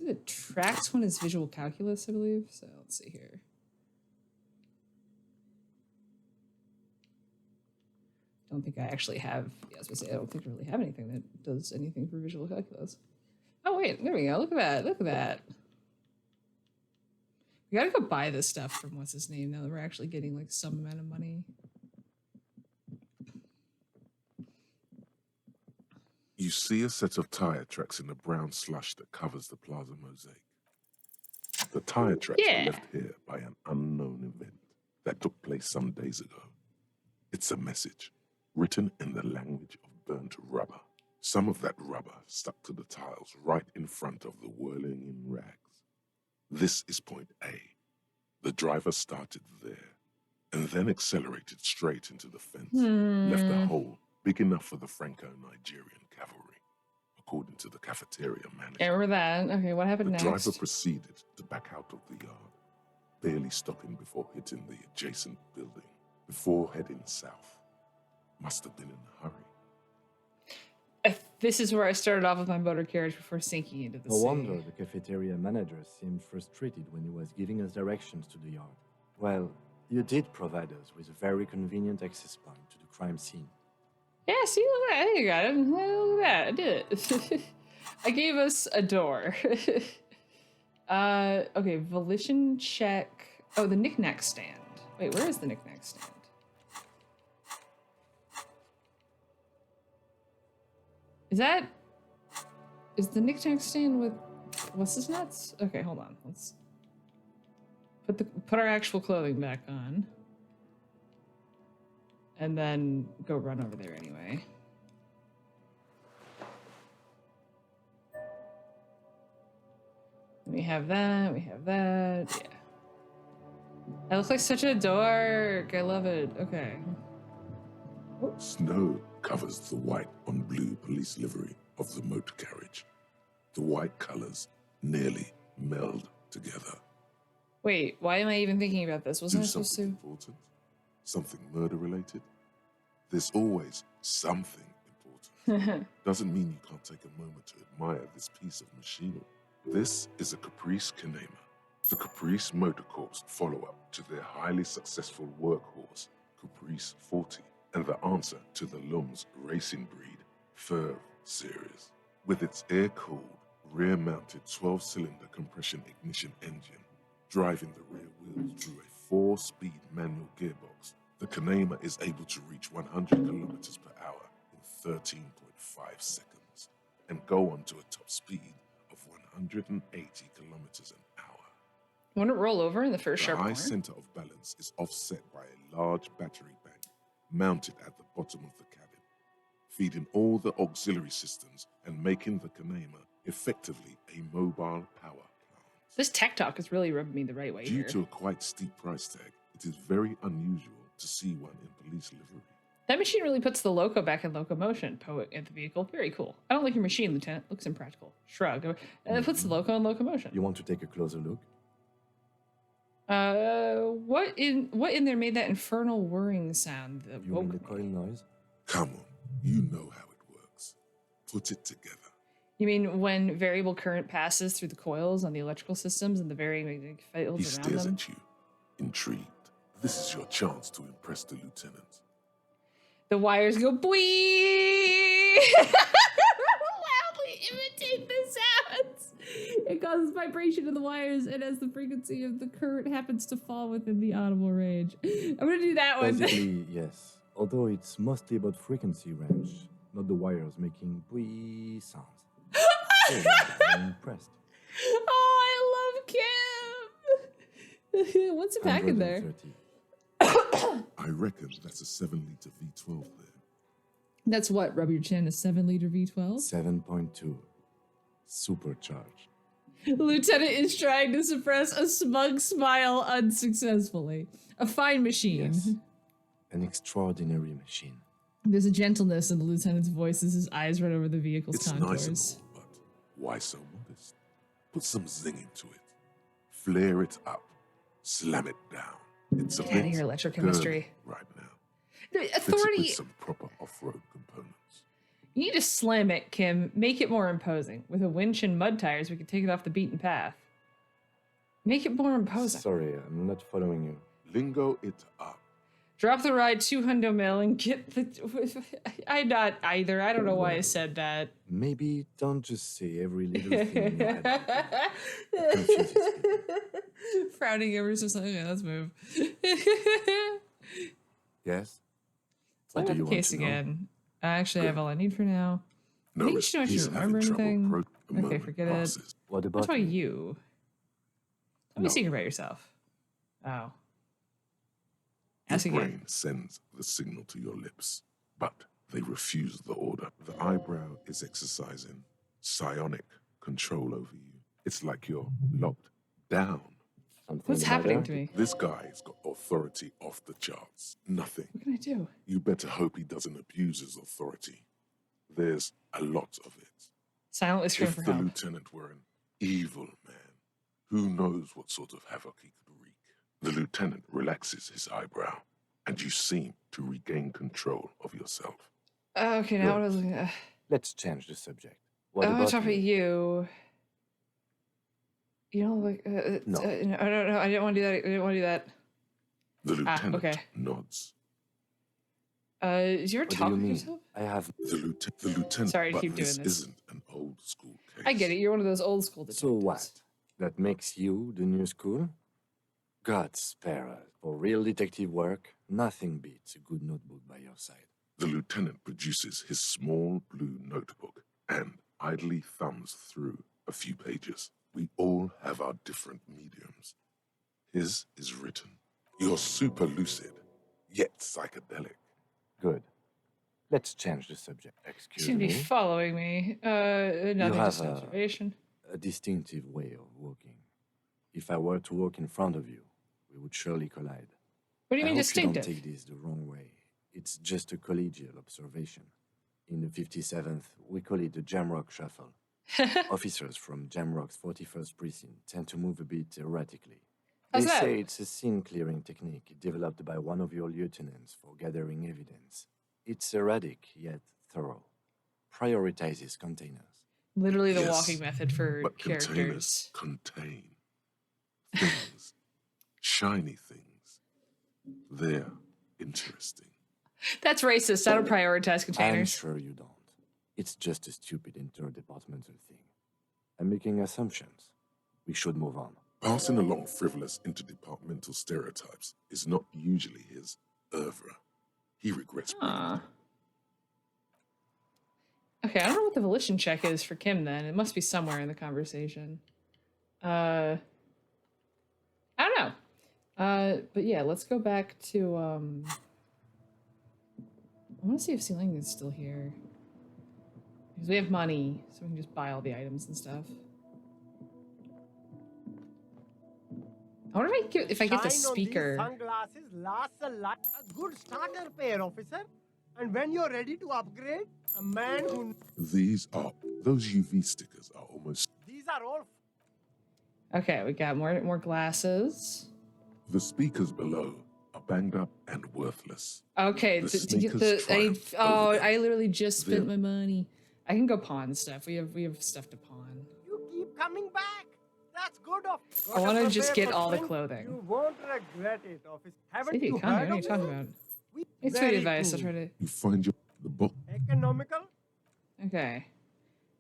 it tracks one is visual calculus, I believe. So let's see here. I don't think I actually have, yeah, I was gonna say, I don't think I really have anything that does anything for visual calculus. Oh, wait, there we go. Look at that. Look at that. We gotta go buy this stuff from what's his name now that we're actually getting like some amount of money. You see a set of tire tracks in the brown slush that covers the plaza mosaic. The tire tracks were left here by an unknown event that took place some days ago. It's a message written in the language of burnt rubber. Some of that rubber stuck to the tiles right in front of the whirling in rags. This is point A. The driver started there and then accelerated straight into the fence, left a hole big enough for the Franco-Nigerian cavalry, according to the cafeteria manager. Yeah, remember that. Okay, what happened next? The driver proceeded to back out of the yard, barely stopping before hitting the adjacent building, before heading south. Must have been in a hurry. This is where I started off with my motor carriage before sinking into the sea. No wonder the cafeteria manager seemed frustrated when he was giving us directions to the yard. Well, you did provide us with a very convenient access point to the crime scene. Yeah, see, look at that. You got it. Look at that. I did it. I gave us a door. Okay, volition check. Oh, the knick-knack stand. Wait, where is the knick-knack stand? Is the knick-knack stand with what's this nuts? Okay, hold on. Let's put our actual clothing back on. And then go run over there anyway. We have that, yeah. That looks like such a dork. I love it. Okay. Snow covers the white on blue police livery of the motor carriage. The white colors nearly meld together. Wait, why am I even thinking about this? Wasn't I supposed to? Important? Something murder related? There's always something important. Doesn't mean you can't take a moment to admire this piece of machinery. This is a Caprice Canema, the Caprice Motor Corps follow-up to their highly successful workhorse, Caprice 40, and the answer to the Lum's racing breed, Ferv series. With its air-cooled, rear-mounted 12-cylinder compression ignition engine, driving the rear wheels through a 4-speed manual gearbox, the Canema is able to reach 100 kilometers per hour in 13.5 seconds and go on to a top speed of 180 kilometers an hour. Won't it roll over in the first sharp corner? The high center of balance is offset by a large battery bank mounted at the bottom of the cabin, feeding all the auxiliary systems and making the Canema effectively a mobile power plant. This tech talk is really rubbing me the right way here. Due to a quite steep price tag, it is very unusual to see one in police livery. That machine really puts the loco back in locomotion. Poet at the vehicle. Very cool. I don't like your machine, Lieutenant. Looks impractical. Shrug. It puts the loco in locomotion. You want to take a closer look? What in there made that infernal whirring sound? You mean the coil noise? Come on, you know how it works. Put it together. You mean when variable current passes through the coils on the electrical systems and the varying magnetic fields He around them? stares at you, intrigued. This is your chance to impress the lieutenant. The wires go bwee! Loudly imitate the sounds. It causes vibration in the wires, and as the frequency of the current happens to fall within the audible range. I'm gonna do that one. Basically, yes. Although it's mostly about frequency range, not the wires making bwee sounds. I'm impressed. Oh, I love Kim. What's the pack in there? 130. I reckon that's a 7-liter V12 there. That's what, rub your chin, a 7-liter V12? 7.2. Supercharged. Lieutenant is trying to suppress a smug smile unsuccessfully. A fine machine. Yes. An extraordinary machine. There's a gentleness in the lieutenant's voice as his eyes run over the vehicle's It's contours. nice and all, but why so modest? Put some zing into it. Flare it up. Slam it down. It's a Get out of bit here, electrochemistry. girly right now. The Fix it authority. with some proper off-road components. You need to slam it, Kim. Make it more imposing. With a winch and mud tires, we could take it off the beaten path. Make it more imposing. Sorry, I'm not following you. Lingo it up. Drop the ride 200 mil and get the... I'm not either. I don't know why I said that. Maybe don't just say every little thing in your head. It confuses people. Frowning ever so slightly. Yeah, let's move. Yes? What What do the you want case to know? again? I actually have all I need for now. I think you Notice should actually he's remember having anything. trouble the Okay, moment forget it. passes. What What about about me? you? Tell me a No. secret about yourself. Oh. Your Ask again. brain sends the signal to your lips, but they refuse the order. The eyebrow is exercising psionic control over you. It's like you're locked down. Something What's the happening matter? to me? This guy's got authority off the charts. Nothing. What can I do? You better hope he doesn't abuse his authority. There's a lot of it. Silently scream If for the help. lieutenant were an evil man, who knows what sort of havoc he could wreak? The lieutenant relaxes his eyebrow, and you seem to regain control of yourself. Okay, now what I was looking at. Let's change the subject. What I want to about talk about me? you. You know, like, No. no, I didn't want to do that. I didn't want to do that. The lieutenant okay. nods. Did you ever What do talk you with mean? yourself? I have... The lieutenant. Sorry to but keep doing this. Isn't an old school case. I get it. You're one of those old school detectives. So what? That makes you the new school? God spare us. For real detective work, nothing beats a good notebook by your side. The lieutenant produces his small blue notebook and idly thumbs through a few pages. We all have our different mediums. His is written. You're super lucid, yet psychedelic. Good. Let's change the subject. You Excuse seem to me. be following me. Nothing, have just observation. A distinctive way of walking. If I were to walk in front of you, we would surely collide. What do you I mean hope distinctive? You don't take this the wrong way. It's just a collegial observation. In the 57th, we call it the Jamrock Shuffle. Officers from Jamrock's 41st Precinct tend to move a bit erratically. How's They that? say it's a scene-clearing technique developed by one of your lieutenants for gathering evidence. It's erratic, yet thorough. Prioritizes containers. Literally the Yes, walking method for But characters. containers contain things, shiny things. They're interesting. That's racist. I don't prioritize I'm containers. sure you don't. It's just a stupid interdepartmental thing. I'm making assumptions. We should move on. Passing along frivolous interdepartmental stereotypes is not usually his oeuvre. He regrets bringing Aw. them. Okay, I don't know what the volition check is for Kim then. It must be somewhere in the conversation. I don't know. But yeah, let's go back to I want to see if Sealing is still here. Because we have money, so we can just buy all the items and stuff. I wonder if I get the Shine on speaker. these sunglasses lasts a good starter pair, officer. And when you're ready to upgrade, a man who... Those UV stickers are almost. These are all... Okay, we got more glasses. The speakers below are banged up and worthless. Okay, The to get sneakers the triumph over them. I literally just spent They're- my money. I can go pawn stuff. We have stuff to pawn. You keep coming back. That's good of... I wanna Gotta just prepare get for all the spring. clothing. You won't regret it, officer. Haven't Safety you economy, heard what are you of talking it? about? We- It's very good advice. I'll cool. try to. You find the book. Economical? Okay.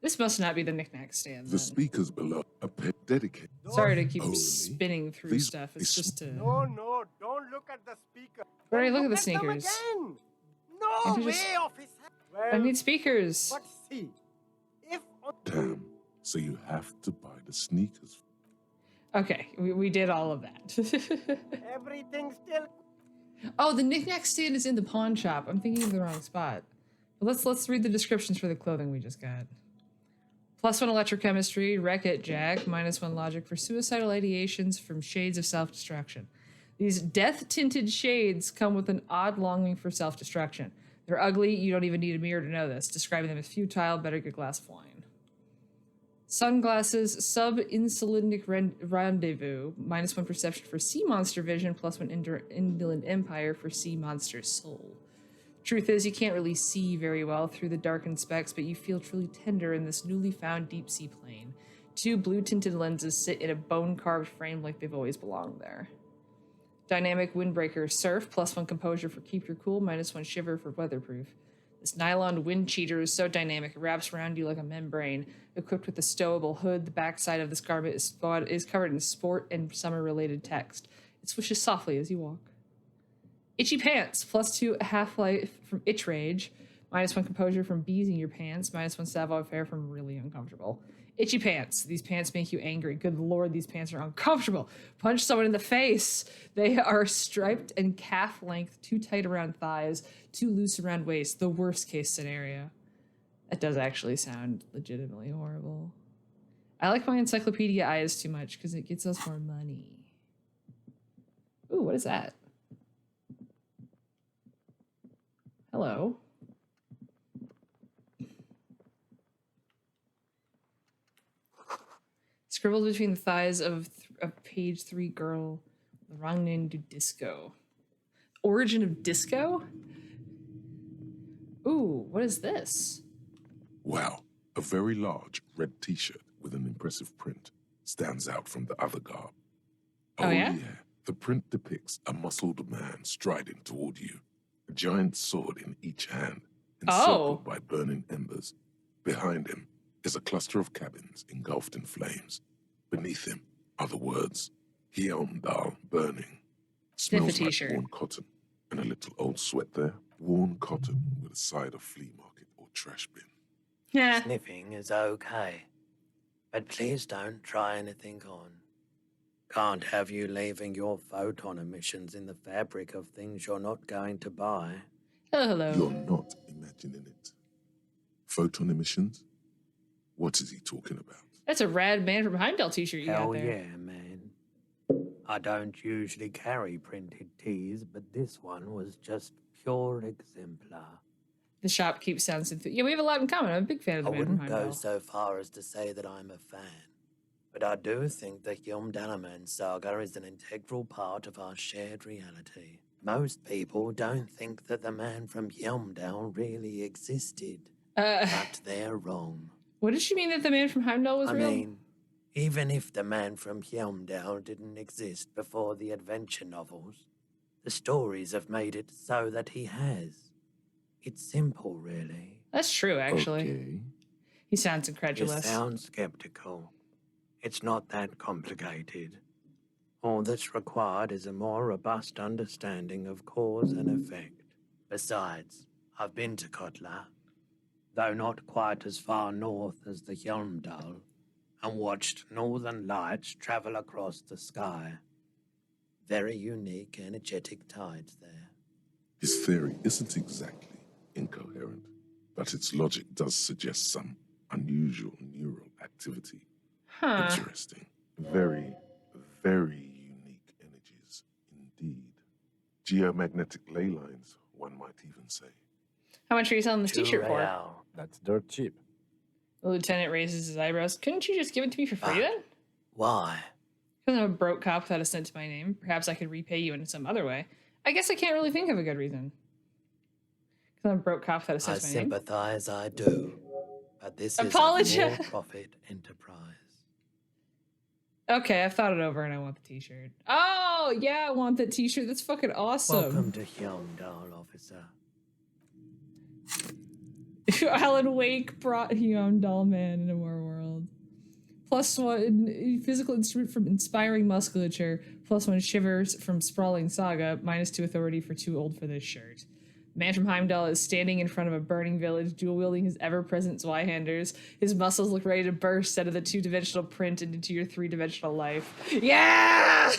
This must not be the knick-knack stand. The Then. speakers below are dedicated. Sorry to keep Only spinning through these- stuff. It's these- just to. No, don't look at the speaker. But I Then look at the them sneakers. again. I No can way, just- officer. I Well, need speakers. but see, if... Damn. So you have to buy the sneakers. Okay, we did all of that. Everything still... Oh, the knick-knack stand is in the pawn shop. I'm thinking of the wrong spot. But let's read the descriptions for the clothing we just got. +1 electrochemistry, wreck-it, Jack. -1 logic for suicidal ideations from shades of self-destruction. These death-tinted shades come with an odd longing for self-destruction. They're ugly, you don't even need a mirror to know this. Describing them as futile, better get a glass of wine. Sunglasses, sub-insulinic rendezvous, -1 perception for sea monster vision, +1 indolent empire for sea monster soul. Truth is, you can't really see very well through the darkened specks, but you feel truly tender in this newly found deep sea plane. 2 blue-tinted lenses sit in a bone-carved frame like they've always belonged there. Dynamic windbreaker, surf, +1 composure for keep your cool, -1 shiver for weatherproof. This nylon wind cheater is so dynamic, it wraps around you like a membrane. Equipped with a stowable hood, the backside of this garment is covered in sport and summer-related text. It swishes softly as you walk. Itchy pants, +2 half-life from itch rage, -1 composure from bees in your pants, -1 savoir-faire from really uncomfortable. Itchy pants. These pants make you angry. Good lord, these pants are uncomfortable. Punch someone in the face. They are striped and calf length, too tight around thighs, too loose around waist. The worst case scenario. That does actually sound legitimately horrible. I like my encyclopedia eyes too much because it gets us more money. Ooh, what is that? Hello. Scribbled between the thighs of page 3 girl, the wrong name to disco. Origin of disco? Ooh, what is this? Wow, a very large red t-shirt with an impressive print stands out from the other garb. Oh, yeah? The print depicts a muscled man striding toward you, a giant sword in each hand, encircled by burning embers. Behind him is a cluster of cabins engulfed in flames. Beneath him are the words, Hyomdal burning. Smells like worn cotton, and a little old sweat there. Worn cotton with a side of flea market or trash bin. Yeah. Sniffing is okay, but please don't try anything on. Can't have you leaving your photon emissions in the fabric of things you're not going to buy. Hello. You're not imagining it. Photon emissions? What is he talking about? That's a rad Man from Heimdall t-shirt you Hell got there. yeah, man. I don't usually carry printed tees, but this one was just pure exemplar. The shopkeep sounds... Yeah, we have a lot in common. I'm a big fan of the I Man from wouldn't go Heimdall. so far as to say that I'm a fan, but I do think the Hyomdalaman saga is an integral part of our shared reality. Most people don't think that the man from Hyomdal really existed, but they're wrong. What did she mean that the Man from Heimdall was real? I mean, even if the man from Hyomdal didn't exist before the adventure novels, the stories have made it so that he has. It's simple, really. That's true, actually. Okay. He sounds You incredulous. sound skeptical. It's not that complicated. All that's required is a more robust understanding of cause and effect. Besides, I've been to Kotla, though not quite as far north as the Hyomdal, and watched northern lights travel across the sky. Very unique, energetic tides there. His theory isn't exactly incoherent, but its logic does suggest some unusual neural activity. Huh. Interesting. Very, very unique energies indeed. Geomagnetic ley lines, one might even say. How much are you selling this t-shirt for? Real. That's dirt cheap. The lieutenant raises his eyebrows. Couldn't you just give it to me for free then? Why? Because I'm a broke cop without a cent to my name. Perhaps I could repay you in some other way. I guess I can't really think of a good reason. Because I'm a broke cop without a I cent to my name. sympathize, I do. But this is a Apologize. for-profit enterprise. Okay, I've thought it over and I want the t-shirt. Oh, yeah, I want that t-shirt. That's fucking awesome. Welcome to Hyomdal, officer. Alan Wake brought Hyomdal Man into our world. +1 physical instrument from inspiring musculature. +1 shivers from sprawling saga. -2 authority for too old for this shirt. Man from Heimdall is standing in front of a burning village, dual-wielding his ever-present Zweihanders. His muscles look ready to burst out of the 2-dimensional print and into your 3-dimensional life. Yeah!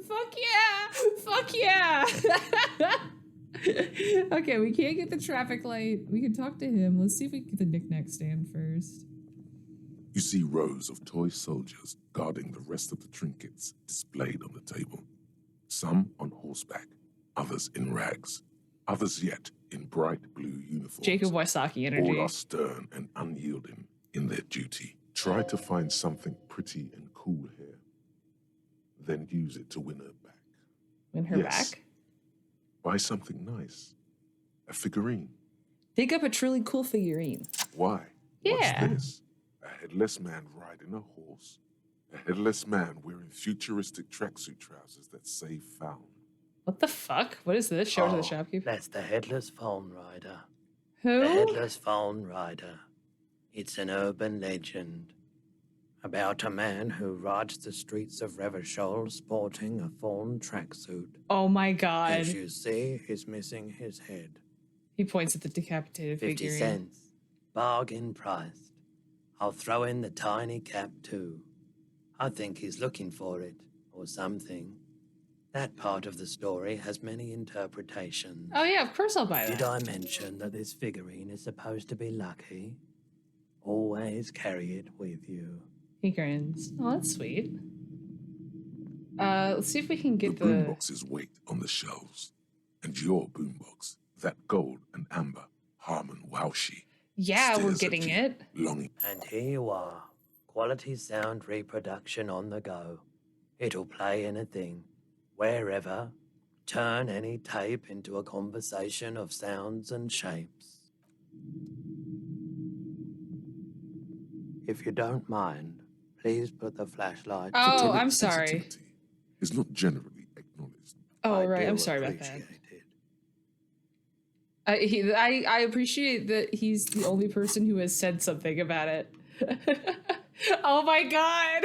Fuck yeah! Fuck yeah! Okay, we can't get the traffic light. We can talk to him. Let's see if we can get the knick-knack stand first. You see rows of toy soldiers guarding the rest of the trinkets displayed on the table. Some on horseback, others in rags, others yet in bright blue uniforms. Jacob Wysocki energy. All are stern and unyielding in their duty. Try to find something pretty and cool here, then use it to win her back. Win her Yes. back? Buy something nice. A figurine. Dig up a truly cool figurine. Why? Yeah. What's this? A headless man riding a horse. A headless man wearing futuristic tracksuit trousers that say found. What the fuck? What is this? Show it to the Oh, shopkeeper. that's the Headless Phone Rider. Who? The Headless Phone Rider. It's an urban legend about a man who rides the streets of Revachol sporting a fawn tracksuit. Oh my god. As you see, he's missing his head. He points at the decapitated 50 figurine. cents. Bargain priced. I'll throw in the tiny cap too. I think he's looking for it, or something. That part of the story has many interpretations. Oh yeah, of course I'll buy that. Did I mention that this figurine is supposed to be lucky? Always carry it with you. He grins. Oh, that's sweet. Let's see if we can The get boomboxes wait on the shelves. And your boombox, that gold and amber Harman Waushi. Yeah, we're stares at getting you, it. Longing. And here you are. Quality sound reproduction on the go. It'll play anything, wherever. Turn any tape into a conversation of sounds and shapes. If you don't mind, please put the flashlight. Oh, I'm Photonic sorry. sensitivity is not generally acknowledged. Oh, I right. do I'm sorry about that. appreciate it. I appreciate that he's the only person who has said something about it. Oh my god!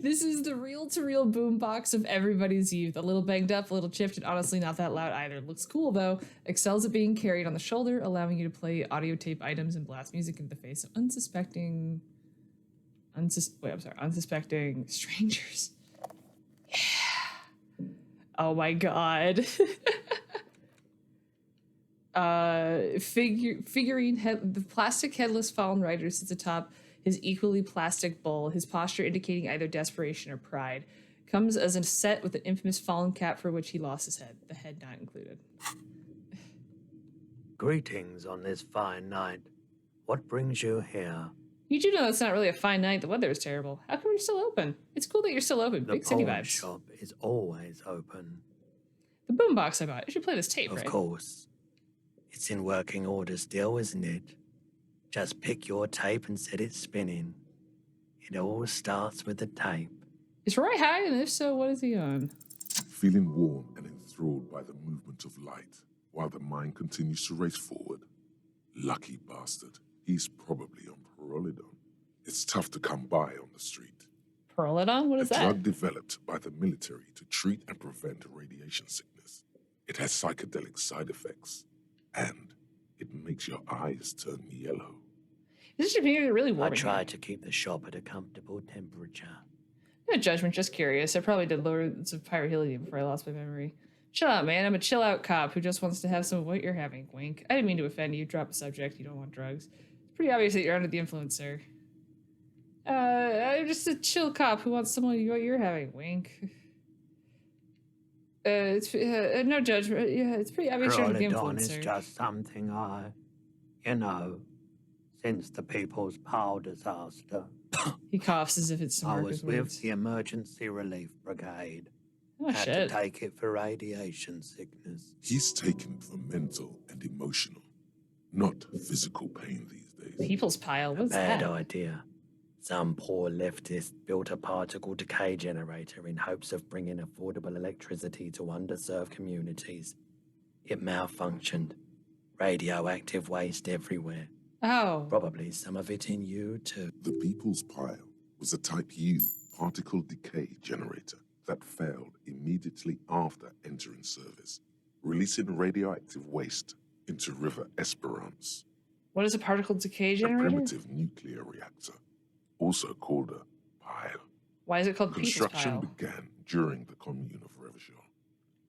This is the reel-to-reel boombox of everybody's youth. A little banged up, a little chipped, and honestly not that loud either. Looks cool though. Excels at being carried on the shoulder, allowing you to play audio tape items and blast music into the face of unsuspecting strangers. Yeah. Oh my god. Figurine head, the plastic headless fallen rider sits atop his equally plastic bull, his posture indicating either desperation or pride. Comes as a set with an infamous fallen cap for which he lost his head, the head not included. Greetings on this fine night. What brings you here? You do know it's not really a fine night. The weather is terrible. How come you're still open? It's cool that you're still open. The Big city pawn vibes. shop is always open. The boombox I bought. I should play this tape, Of right? course. It's in working order still, isn't it? Just pick your tape and set it spinning. It all starts with the tape. Is Roy high? And if so, what is he on? Feeling warm and enthralled by the movement of light, while the mind continues to race forward. Lucky bastard. He's probably on Perolidon. It's tough to come by on the street. Perolidon? What is A that? drug developed by the military to treat and prevent radiation sickness. It has psychedelic side effects, and it makes your eyes turn yellow. Is this Japan really warm? I in try here? to keep the shop at a comfortable temperature. No judgment, just curious. I probably did loads of pyrohelium before I lost my memory. Chill out, man. I'm a chill out cop who just wants to have some of what you're having. Wink. I didn't mean to offend you. Drop a subject. You don't want drugs. It's pretty obvious that you're under the influence, sir. I'm just a chill cop who wants some of what you're having. Wink. It's no judgment. Yeah, it's pretty obvious you're under the Perolidon influence, is sir. just something since the People's Power disaster, He coughs as if it's some I Marcus was with words. the Emergency Relief Brigade. Oh Had shit. to take it for radiation sickness. He's taken it for mental and emotional, not physical pain these days. People's pile. What's Bad that? idea. Some poor leftist built a particle decay generator in hopes of bringing affordable electricity to underserved communities. It malfunctioned. Radioactive waste everywhere. Oh. Probably some of it in you too. The People's Pile was a Type U particle decay generator that failed immediately after entering service, releasing radioactive waste into River Esperance, What is a particle decay a generator? primitive nuclear reactor, also called a pile. Why is it called People's Construction Pile? began during the Commune of Revachol.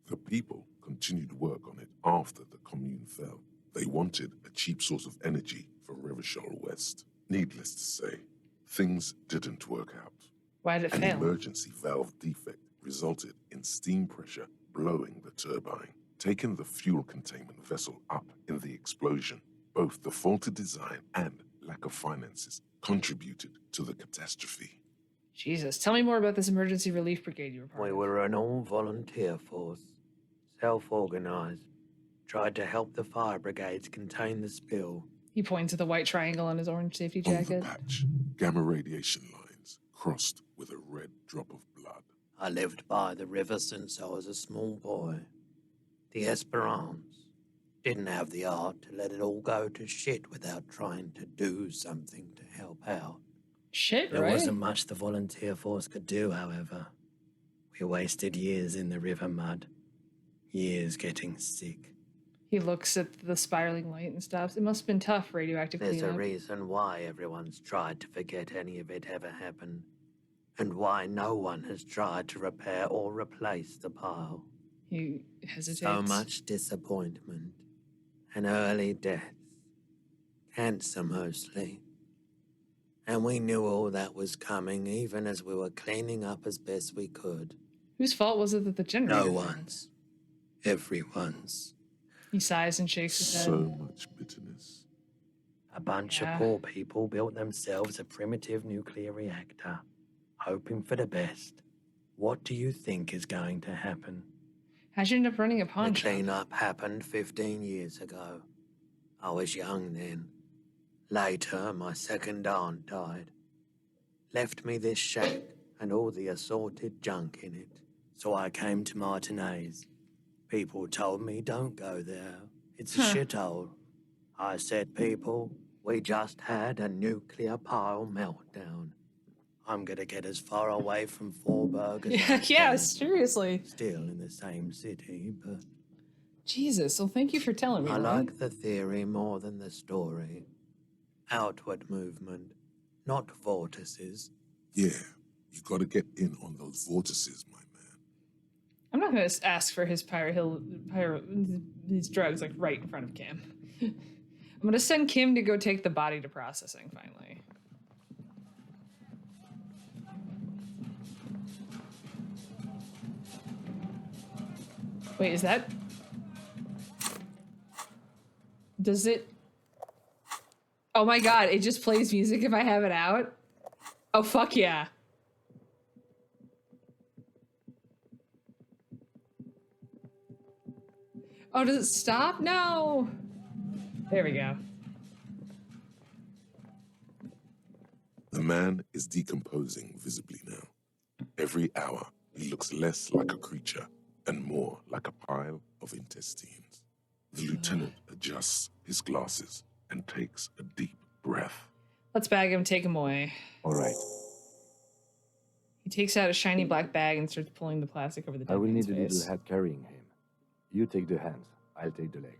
The people continued work on it after the Commune fell. They wanted a cheap source of energy for Revachol West. Needless to say, things didn't work out. Why did it An fail? emergency valve defect resulted in steam pressure blowing the turbine, taking the fuel containment vessel up in the explosion. Both the faulty design and lack of finances contributed to the catastrophe. Jesus, tell me more about this emergency relief brigade you were part We of. were an all-volunteer force. self-organized, tried to help the fire brigades contain the spill. He points at the white triangle on his orange safety On the jacket. patch, gamma radiation lines crossed with a red drop of blood. I lived by the river since I was a small boy. The Esperance didn't have the art to let it all go to shit without trying to do something to help out. Shit, There right? wasn't much the volunteer force could do, however. We wasted years in the river mud. Years getting sick. He looks at the spiraling light and stops. It must have been tough, radioactive There's a cleanup. reason why everyone's tried to forget any of it ever happened, and why no one has tried to repair or replace the pile. He hesitates. So much disappointment, and early deaths, cancer mostly. And we knew all that was coming even as we were cleaning up as best we could. Whose fault was it that the generator No failed? one's. Everyone's. He sighs and shakes his head. So much bitterness. A bunch Yeah. of poor people built themselves a primitive nuclear reactor, hoping for the best. What do you think is going to happen? How'd you end up running a pawn The shop? cleanup happened 15 years ago. I was young then. Later, my second aunt died. Left me this shack and all the assorted junk in it. So I came to Martinez. People told me don't go there. It's a shithole. I said, people, we just had a nuclear pile meltdown. I'm gonna get as far away from Forberg as I Yeah, can. seriously. Still in the same city, but Jesus, well, thank you for telling me, I right? like the theory more than the story. Outward movement, not vortices. Yeah, you gotta get in on those vortices, my man. I'm not going to ask for his these drugs like right in front of Kim. I'm going to send Kim to go take the body to processing finally. Wait, is that... Does it... Oh my god, it just plays music if I have it out? Oh, fuck yeah. Oh, does it stop? No! There we go. The man is decomposing visibly now. Every hour, he looks less like a creature and more like a pile of intestines. The lieutenant adjusts his glasses and takes a deep breath. Let's bag him, take him away. All right. He takes out a shiny black bag and starts pulling the plastic over the dead I will man's need a little face. help carrying him. You take the hands. I'll take the legs.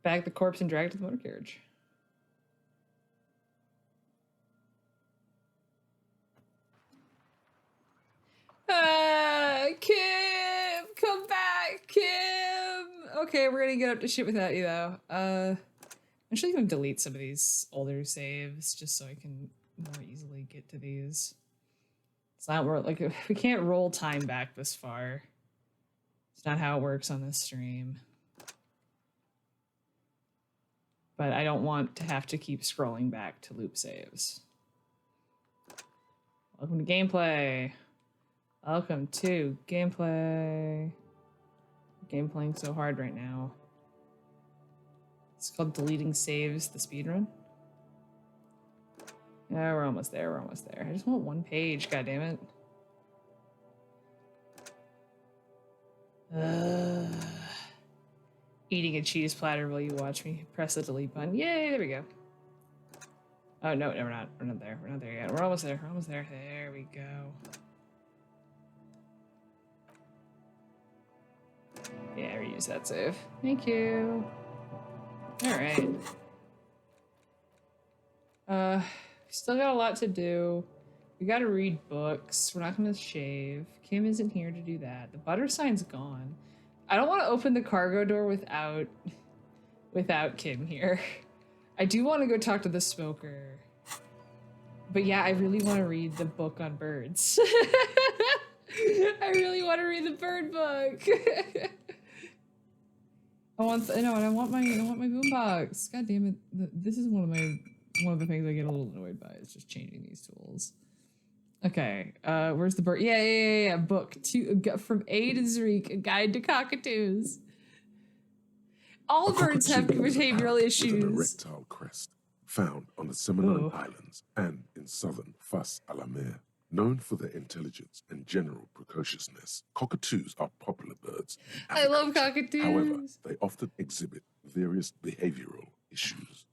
Bag the corpse and drag it to the motor carriage. Kim! Come back, Kim! Okay, we're gonna get up to shit without you, though. I'm actually gonna delete some of these older saves just so I can more easily get to these. It's not like we can't roll time back this far. It's not how it works on this stream. But I don't want to have to keep scrolling back to loop saves. Welcome to gameplay. Welcome to gameplay. Game playing so hard right now. It's called deleting saves, the speedrun. Yeah, we're almost there. We're almost there. I just want one page. God damn it. Eating a cheese platter while you watch me press the delete button. Yay! There we go. Oh no, we're not. We're not there. We're not there yet. We're almost there. We're almost there. There we go. Yeah, reuse that save. Thank you. All right. Still got a lot to do. We got to read books. We're not going to shave. Kim isn't here to do that. The butter sign's gone. I don't want to open the cargo door without Kim here. I do want to go talk to the smoker. But yeah, I really want to read the book on birds. I really want to read the bird book. I want my boombox. God damn it! This is one of the things I get a little annoyed by. Is just changing these tools. Okay, where's the bird? Yeah. Book from A to Zreek, a guide to cockatoos. All A birds have cockatoo is a behavioral parrot with an issues. erectile crest, found on the Seminole Ooh. Islands and in southern Fas a la Mer. Known for their intelligence and general precociousness, cockatoos are popular birds in I love agriculture. However, cockatoos. they often exhibit various behavioral issues.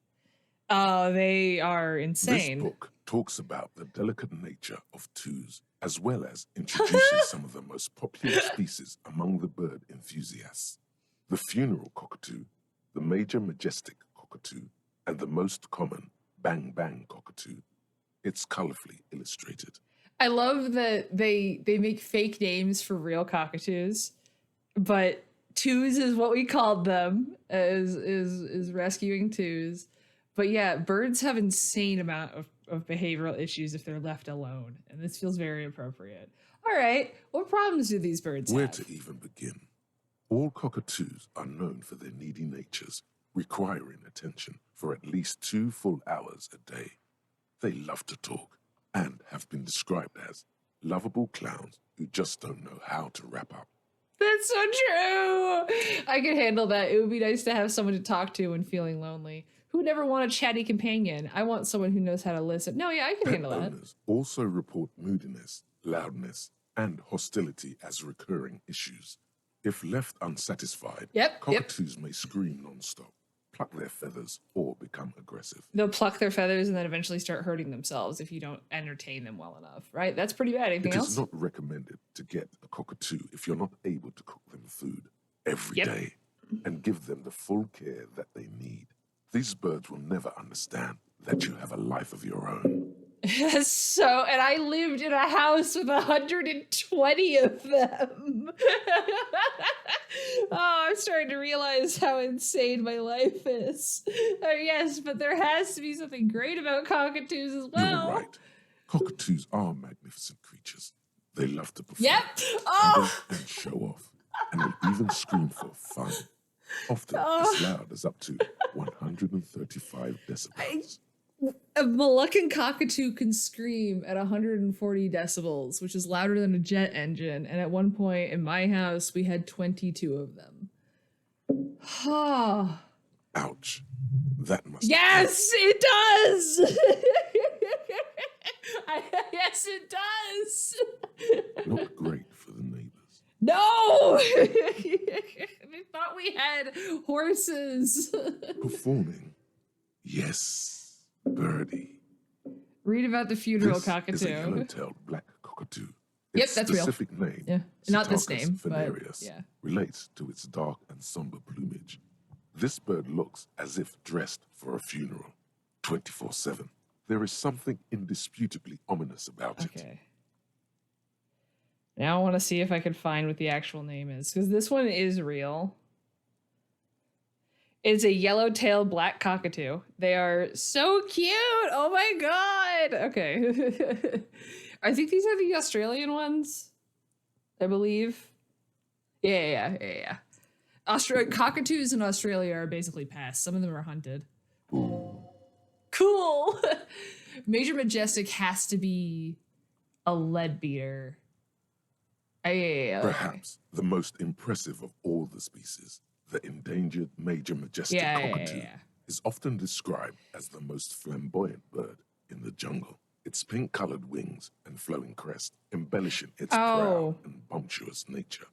Oh, they are This insane. book talks about the delicate nature of toos, as well as introducing some of the most popular species among the bird enthusiasts. The funeral cockatoo, the major majestic cockatoo, and the most common bang bang cockatoo. It's colorfully illustrated. I love that they make fake names for real cockatoos, but twos is what we called them is rescuing twos. But yeah, birds have insane amount of behavioral issues if they're left alone, and this feels very appropriate. All right, what problems do these birds Where have? to even begin? All cockatoos are known for their needy natures, requiring attention for at least 2 full hours a day. They love to talk and have been described as lovable clowns who just don't know how to wrap up. That's so true. I could handle that. It would be nice to have someone to talk to when feeling lonely. Who would never want a chatty companion? I want someone who knows how to listen. No, yeah, I can Pet handle that. owners also report moodiness, loudness, and hostility as recurring issues. If left unsatisfied, Yep. cockatoos may scream non-stop, pluck their feathers, or become aggressive. They'll pluck their feathers and then eventually start hurting themselves if you don't entertain them well enough, right? That's pretty bad. Anything It else? is not recommended to get a cockatoo if you're not able to cook them food every Yep. day and give them the full care that they need. These birds will never understand that you have a life of your own. So, and I lived in a house with 120 of them. Oh, I'm starting to realize how insane my life is. Yes, but there has to be something great about cockatoos as well. You're right. Cockatoos are magnificent creatures. They love to perform, Yep. Oh, and show off, and will even scream for fun. Often Oh. as loud as up to 135 decibels. a Moluccan cockatoo can scream at 140 decibels, which is louder than a jet engine. And at one point in my house, we had 22 of them. Ah. Ouch. That must Yes, it does. Yes, it does. not great for the neighbors. No. We thought we had horses. Performing. Yes, birdie. Read about the funeral This is a cockatoo. yellow-tailed black cockatoo. Yep, Its that's real. specific name, Yeah, not this Psittacus name, but venereus, yeah. relates to its dark and somber plumage. This bird looks as if dressed for a funeral, 24/7. There is something indisputably ominous about it. Okay. Now I want to see if I can find what the actual name is, because this one is real. It's a yellow-tailed black cockatoo. They are so cute. Oh my god. Okay. I think these are the Australian ones. I believe. Yeah. Cockatoos in Australia are basically pests. Some of them are hunted. Cool. Major Majestic has to be a leadbeater. Yeah. Perhaps the most impressive of all the species, the endangered major majestic cockatoo, is often described as the most flamboyant bird in the jungle. Its pink-colored wings and flowing crest embellishing its proud and bumptious nature.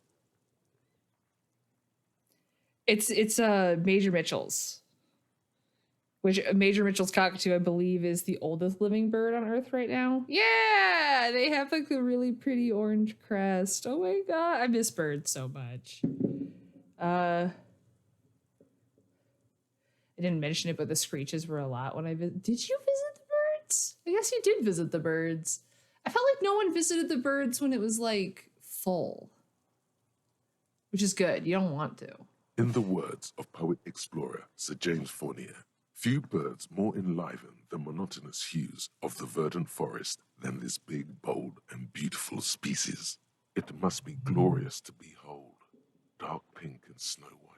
It's Major Mitchell's, which Major Mitchell's cockatoo, I believe, is the oldest living bird on Earth right now. Yeah, they have like a really pretty orange crest. Oh my god, I miss birds so much. I didn't mention it, but the screeches were a lot when I visited. Did you visit the birds? I guess you did visit the birds. I felt like no one visited the birds when it was like full, which is good. You don't want to. In the words of poet-explorer Sir James Fournier, few birds more enliven the monotonous hues of the verdant forest than this big, bold, and beautiful species. It must be glorious to behold, dark pink and snow white.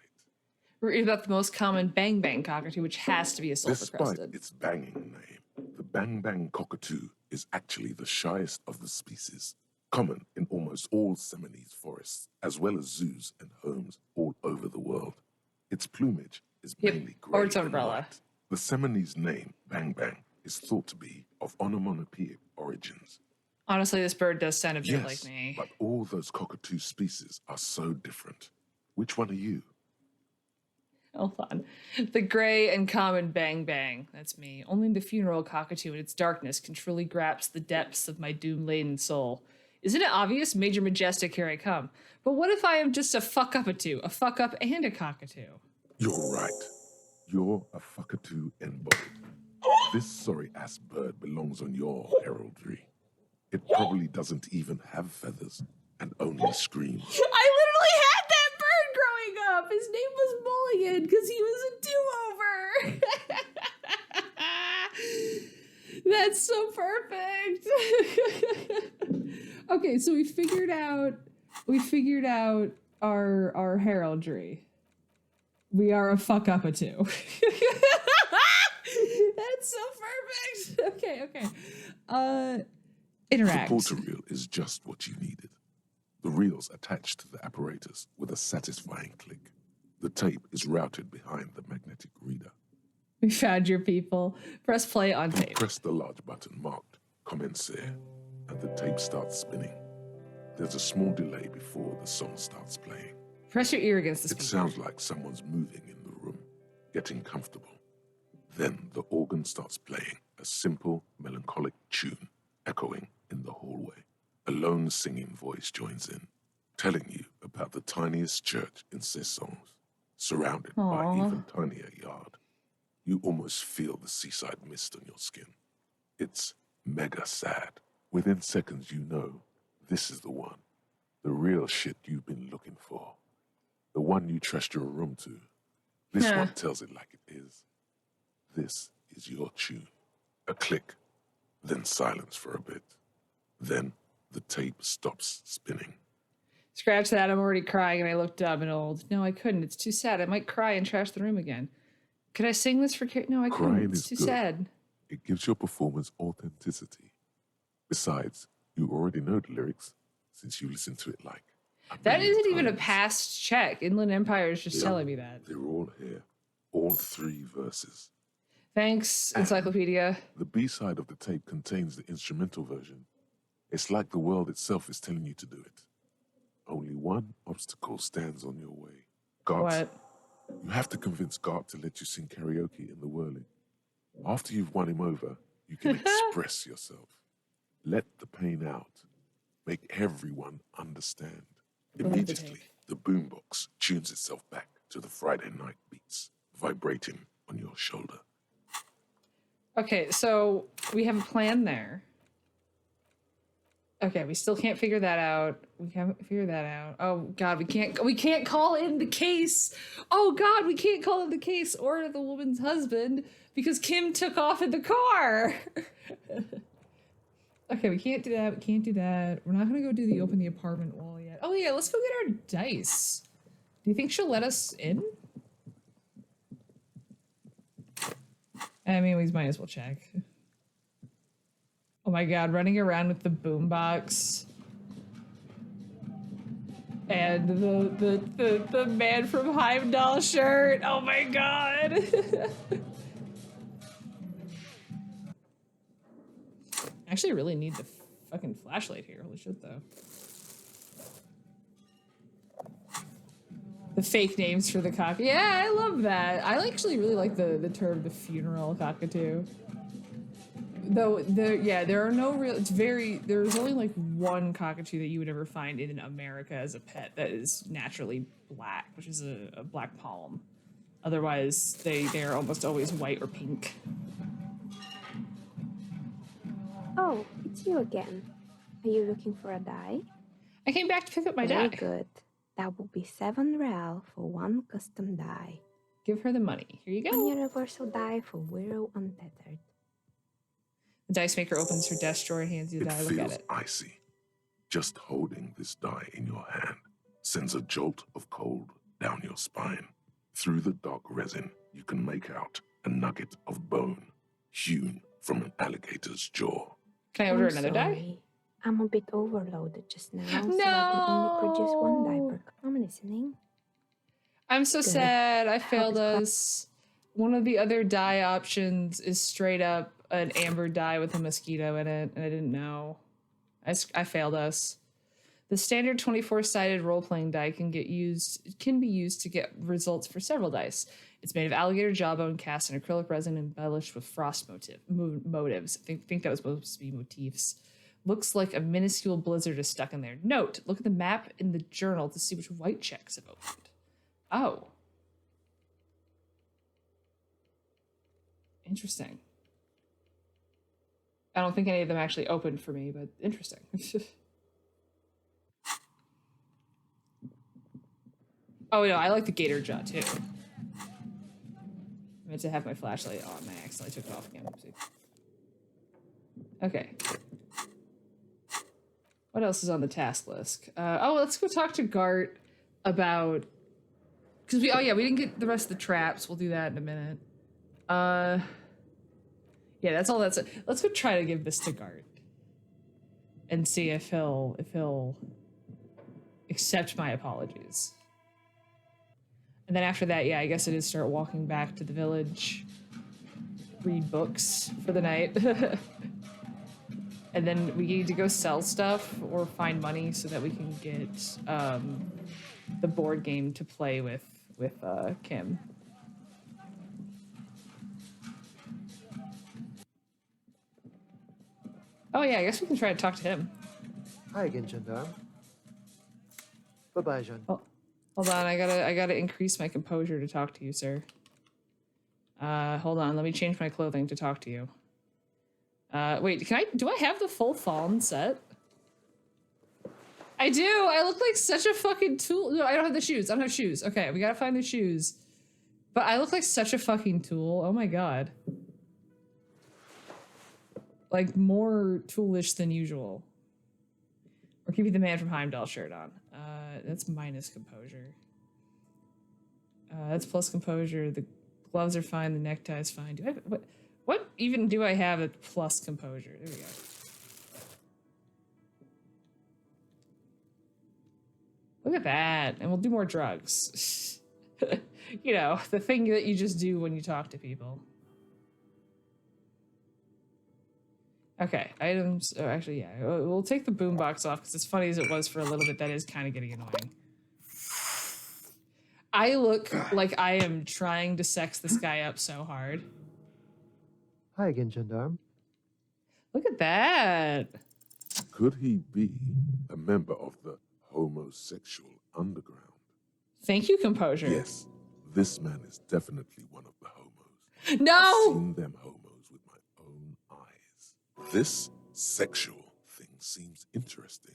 Read about the most common bang bang cockatoo, which has to be a sulfur Despite crested. its banging name, the bang bang cockatoo is actually the shyest of the species, common in almost all Seminoles forests, as well as zoos and homes all over the world. Its plumage is Yep, mainly or grey its and umbrella. white. The Seminole's name, Bang Bang, is thought to be of onomatopoeic origins. Honestly, this bird does sound a bit Yes, like me. but all those cockatoo species are so different. Which one are you? Hold on. The gray and common bang bang. That's me. Only the funeral cockatoo in its darkness can truly grasp the depths of my doom-laden soul. Isn't it obvious? Major majestic, here I come. But what if I am just a fuck-up-a-two? A fuck-up and a cockatoo? You're right. You're a fuckatoo embodied. This sorry-ass bird belongs on your heraldry. It probably doesn't even have feathers and only screams. I literally had that bird growing up. His name was Mulligan because he was a do-over. That's so perfect. Okay, so we figured out our heraldry. We are a fuck up a two. That's so perfect. Okay. Interact. The porter reel is just what you needed. The reel's attached to the apparatus with a satisfying click. The tape is routed behind the magnetic reader. We found your people. Press play on tape. Press the large button marked Commencer, and the tape starts spinning. There's a small delay before the song starts playing. Press your ear against the It speaker. sounds like someone's moving in the room, getting comfortable. Then the organ starts playing a simple, melancholic tune, echoing in the hallway. A lone singing voice joins in, telling you about the tiniest church in Cessons, surrounded by Aw. even tinier yard. You almost feel the seaside mist on your skin. It's mega sad. Within seconds, you know this is the one. The real shit you've been looking for. The one you trust your room to. This Huh. one tells it like it is. This is your tune. A click, then silence for a bit. Then the tape stops spinning. Scratch that. I'm already crying and I look dumb and old. No, I couldn't. It's too sad. I might cry and trash the room again. Could I sing this for No, I couldn't. Crying It's is too good. sad. It gives your performance authenticity. Besides, you already know the lyrics since you listen to it like a That million isn't even a times. past check. Inland Empire is just Yeah. telling me that. They're all here. All 3 verses. Thanks, Encyclopedia. The B-side of the tape contains the instrumental version. It's like the world itself is telling you to do it. Only one obstacle stands on your way. Gart's, What? You have to convince Gart to let you sing karaoke in the whirling. After you've won him over, you can express yourself. Let the pain out. Make everyone understand. Love the Immediately, tape. the boombox tunes itself back to the Friday night beats, vibrating on your shoulder. Okay, so we have a plan there. Okay, we still can't figure that out. We haven't figured that out. Oh God, we can't call in the case. Oh God, we can't call in the case or the woman's husband because Kim took off in the car. Okay, we can't do that. We can't do that. We're not gonna go do the open the apartment wall yet. Oh yeah, let's go get our dice. Do you think she'll let us in? I mean, we might as well check. Oh my God, running around with the boombox. And the man from Heimdall shirt. Oh my God. Actually, I really need the fucking flashlight here. Holy shit, though. The fake names for the cock. Yeah, I love that. I actually really like the term the funeral cockatoo. Though there are no real. There's only like one cockatoo that you would ever find in America as a pet that is naturally black, which is a black palm. Otherwise, they are almost always white or pink. Oh, it's you again. Are you looking for a die? I came back to pick up my Very die. good. That will be 7 real for 1 custom die. Give her the money. Here you One go. universal die for Wirral Untethered. The dice maker opens her desk drawer and hands you the It die. Look at feels it. icy. Just holding this die in your hand sends a jolt of cold down your spine. Through the dark resin, you can make out a nugget of bone hewn from an alligator's jaw. Can I order I'm another die? sorry. I'm a bit overloaded just now, so I can only produce 1 die No. per. I'm listening. I'm so Good. sad. I Hope failed it's us. One of the other dye options is straight up an amber dye with a mosquito in it, and I didn't know. I failed us. The standard 24-sided role-playing die can be used to get results for several dice. It's made of alligator jawbone cast in acrylic resin embellished with frost motives. I think that was supposed to be motifs. Looks like a minuscule blizzard is stuck in there. Note, look at the map in the journal to see which white checks have opened. Oh. Interesting. I don't think any of them actually opened for me, but interesting. Oh no, I like the gator jaw too. I meant to have my flashlight on. I accidentally took it off again. Oopsie. Okay. What else is on the task list? Let's go talk to Gart about, because we didn't get the rest of the traps. We'll do that in a minute. Yeah, that's all. Let's go try to give this to Gart and see if he'll accept my apologies. And then after that, yeah, I guess it is start walking back to the village, read books for the night. And then we need to go sell stuff or find money so that we can get the board game to play with Kim. Oh yeah, I guess we can try to talk to him. Hi again, gendarme. Bye-bye, Jean. Oh, hold on, I gotta increase my composure to talk to you, sir. Hold on, let me change my clothing to talk to you. Wait, do I have the full fawn set? I do! I look like such a fucking tool. No, I don't have the shoes. I don't have shoes. Okay, we gotta find the shoes. But I look like such a fucking tool. Oh my god. Like, more toolish than usual. Or keeping the Man from Heimdall shirt on. That's minus composure. That's plus composure. The gloves are fine. The necktie is fine. Do I have, what even do I have at plus composure? There we go. Look at that. And we'll do more drugs. You know, the thing that you just do when you talk to people. Okay, items. Oh, actually, yeah. We'll take the boombox off because as funny as it was for a little bit, that is kind of getting annoying. I look like I am trying to sex this guy up so hard. Hi again, gendarme. Look at that. Could he be a member of the homosexual underground? Thank you, composure. Yes, this man is definitely one of the homos. No! I've seen them homos with my own eyes. This sexual thing seems interesting.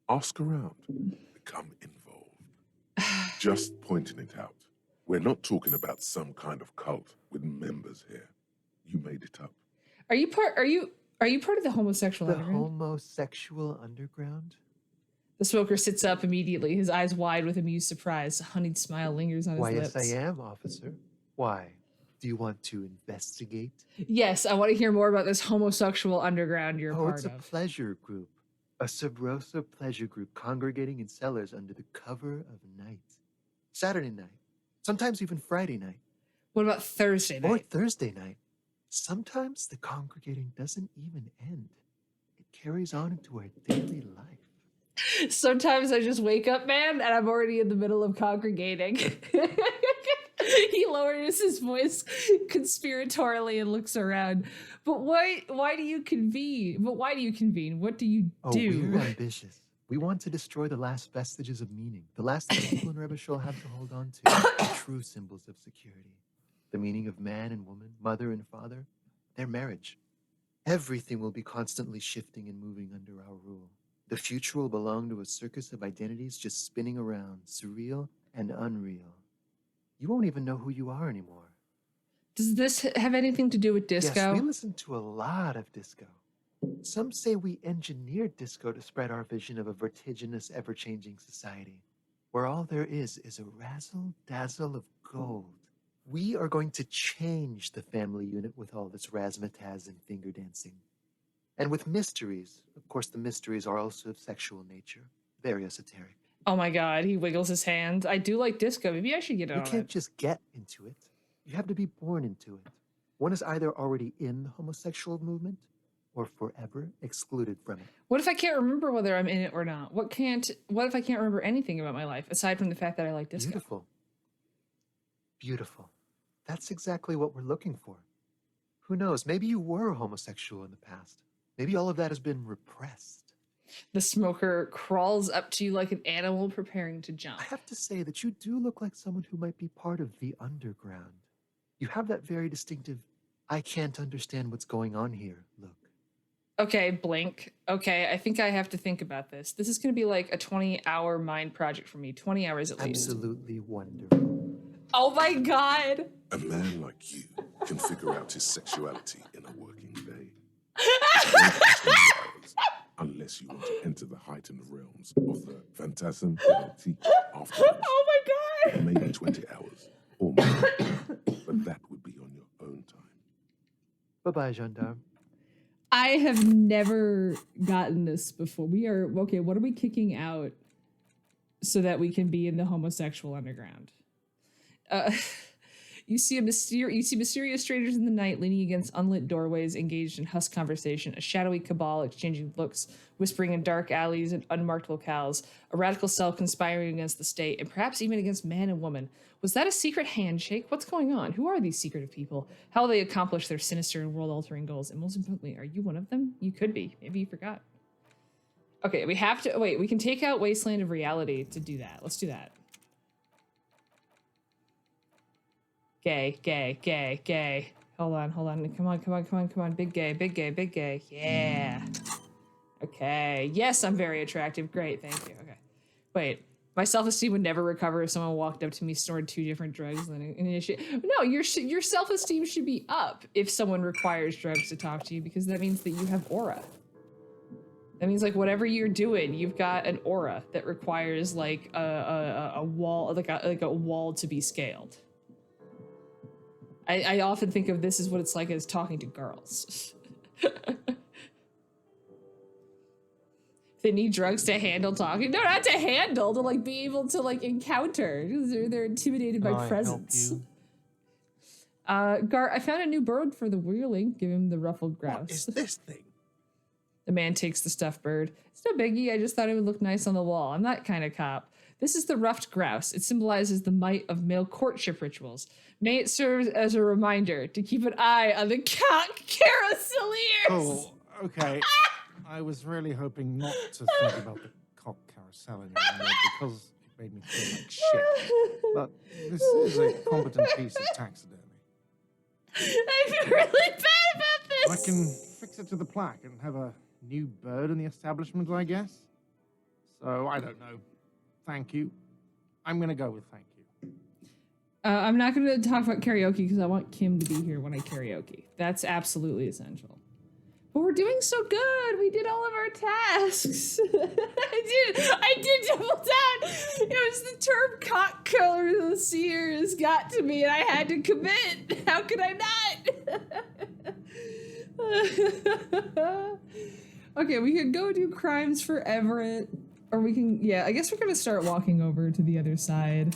Ask around. Become involved. Just pointing it out. We're not talking about some kind of cult with members here. You made it up. Are you part of the homosexual The underground? homosexual underground? The smoker sits up immediately, his eyes wide with amused surprise. A honeyed smile lingers on his Why, lips. yes, I am, officer. Why? Do you want to investigate? Yes, I want to hear more about this homosexual underground you're Oh, part it's a of. pleasure group. A sub rosa pleasure group congregating in cellars under the cover of night. Saturday night. Sometimes even Friday night. What about Thursday Or night? Thursday night. Sometimes the congregating doesn't even end. It carries on into our daily life. Sometimes I just wake up, man, and I'm already in the middle of congregating. He lowers his voice conspiratorially and looks around. But why do you convene? But why do you convene? What do you do? We're ambitious. We want to destroy the last vestiges of meaning, the last thing people in Rebishol have to hold on to, the true symbols of security. The meaning of man and woman, mother and father, their marriage. Everything will be constantly shifting and moving under our rule. The future will belong to a circus of identities just spinning around, surreal and unreal. You won't even know who you are anymore. Does this have anything to do with disco? Yes, we listen to a lot of disco. Some say we engineered disco to spread our vision of a vertiginous, ever-changing society, where all there is a razzle-dazzle of gold. We are going to change the family unit with all this razzmatazz and finger dancing. And with mysteries. Of course, the mysteries are also of sexual nature, very esoteric. Oh my god, he wiggles his hands. I do like disco. Maybe I should get You on can't it. just get into it. You have to be born into it. One is either already in the homosexual movement or forever excluded from it. What if I can't remember whether I'm in it or not? What if I can't remember anything about my life aside from the fact that I like disco? Beautiful. Beautiful. That's exactly what we're looking for. Who knows? Maybe you were homosexual in the past. Maybe all of that has been repressed. The smoker crawls up to you like an animal preparing to jump. I have to say that you do look like someone who might be part of the underground. You have that very distinctive, I can't understand what's going on here look. Okay, blink. Okay, I think I have to think about this. This is going to be like a 20-hour mind project for me. 20 hours at least. Absolutely wonderful. Oh my god! A man like you can figure out his sexuality in a working day. 20 hours, unless you want to enter the heightened realms of the phantasm erotique afterwards. Oh my god! Maybe 20 hours or more, but that would be on your own time. Bye-bye, gendarme. I have never gotten this before. We are, okay, what are we kicking out so that we can be in the homosexual underground? You see mysterious strangers in the night leaning against unlit doorways, engaged in hushed conversation, a shadowy cabal exchanging looks, whispering in dark alleys and unmarked locales, a radical cell conspiring against the state, and perhaps even against man and woman. Was that a secret handshake? What's going on? Who are these secretive people? How will they accomplish their sinister and world-altering goals? And most importantly, are you one of them? You could be. Maybe you forgot. Okay, we have to, wait, we can take out Wasteland of Reality to do that. Let's do that. Gay, gay, gay, gay. Hold on. Come on. Big gay. Yeah. Okay. Yes, I'm very attractive. Great, thank you. Okay. Wait, my self-esteem would never recover if someone walked up to me, snorted 2 different drugs, and then initiate. No, your self-esteem should be up if someone requires drugs to talk to you, because that means that you have aura. That means like whatever you're doing, you've got an aura that requires like a wall, like a wall to be scaled. I often think of this as what it's like as talking to girls. They need drugs to handle talking. No, not to handle, to like be able to like encounter. They're intimidated by presence. Gart, I found a new bird for the wheeling. Give him the ruffled grouse. What is this thing? The man takes the stuffed bird. It's no biggie, I just thought it would look nice on the wall. I'm that kind of cop. This is the ruffed grouse. It symbolizes the might of male courtship rituals. May it serve as a reminder to keep an eye on the cock carouseliers. Oh, okay. I was really hoping not to think about the cock carousel anymore because it made me feel like shit. But this is a competent piece of taxidermy. I feel really bad about I this. can fix it to the plaque and have a new bird in the establishment, I guess. So, I don't know. Thank you. I'm going to go with thank you. I'm not going to talk about karaoke because I want Kim to be here when I karaoke. That's absolutely essential. But we're doing so good. We did all of our tasks. I did double down. It was the term cock carouseliers got to me and I had to commit. How could I not? Okay, we could go do crimes for Everett. Or we can, yeah, I guess we're gonna start walking over to the other side.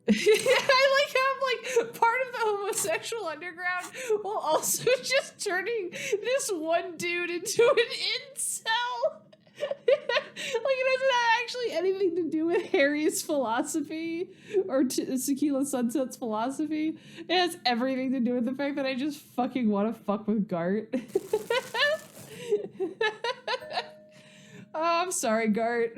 I like how I'm like part of the homosexual underground while also just turning this one dude into an incel. Like it doesn't have actually anything to do with Harry's philosophy or Tequila Sunset's philosophy. It has everything to do with the fact that I just fucking want to fuck with Gart. Oh, I'm sorry, Gart.